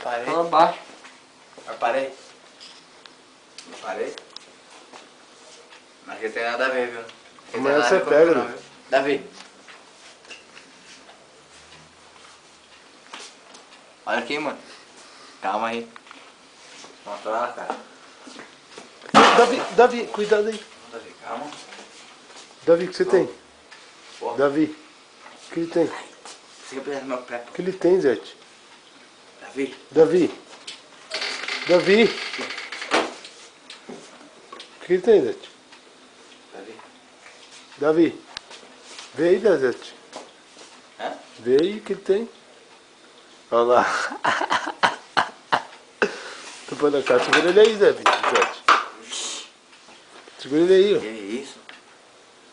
Parei. Fala baixo. Parei. Parei. Mas que tem nada a ver, viu? Que Amanhã tem nada a você ver pega, comigo, não, né? viu? Davi. Olha aqui, mano. Calma aí. Controla, cara. Davi, cuidado aí. Davi, calma. Davi, o que você tem? Pô. Davi, o que ele tem? Fica preso no meu pé, pô. O que ele tem, Zete? Davi. Davi. Davi. O que ele tem, Zete? Davi. Davi. Vê aí, Zete. Hã? Vê aí o que ele tem. Olha lá. Tô falando a cara. Segura ele aí, Zete. Segura ele aí, ó. Que isso?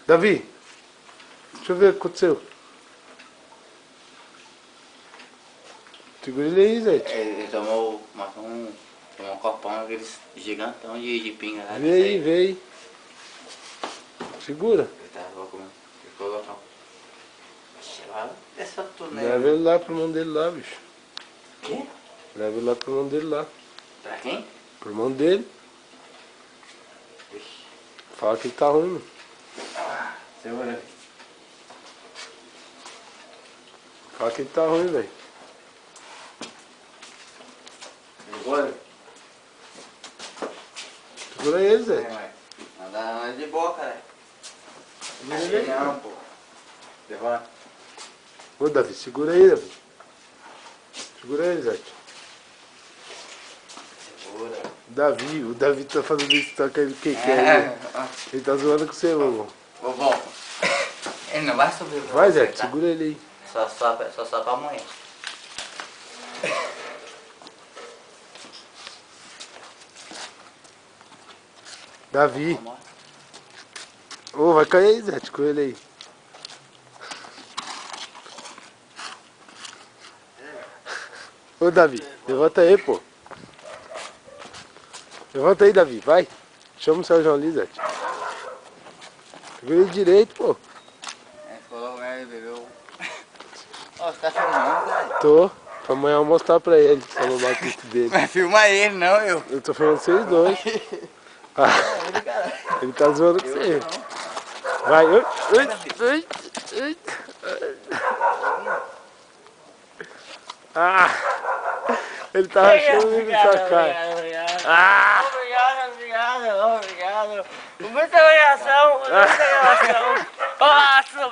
Davi. Deixa eu ver o que aconteceu. Segura ele aí, Zete. Ele tomou um copão, aqueles gigantão de pinga lá. Vê aí, vê aí. Segura. Ele tá louco, mano. Ficou loucão. Essa tudo, né? Leva ele lá pro mão dele lá, bicho. Quê? Leva ele lá pro mão dele lá. Pra quem? Pro mão dele. Ixi. Fala que ele tá ruim, mano. Segura. Fala que ele tá ruim, velho. Segura? Segura ele, Zé. Anda de boa, cara. Segura ele aí. Não, pô. Levanta. Ô, Davi, segura aí, Davi. Segura ele, Zé. Segura. O Davi tá fazendo isso, tá querendo que quer. Ele tá zoando com você, vovô. Vovó. Ele não vai subir. Vai, Zé, segura ele aí. Só pra amanhã. Davi. Ô, vai cair aí, Zé, com ele aí. Ô, Davi, levanta aí, pô. Levanta aí, Davi, vai. Chama o Sérgio ali, Zé. Segura ele direito, pô. Ele falou, né, ele bebeu. Ó, você tá filmando, cara? Tô. Pra amanhã eu mostrar pra ele, o celular dele. Mas filma ele, não eu. Eu tô falando vocês dois. Ah, ele tá zoando com você. Vai, oi. Ah, ele tá rachando o bico da sua cara. Ah! Obrigado. Muita obrigação. Muita obrigação. Passo,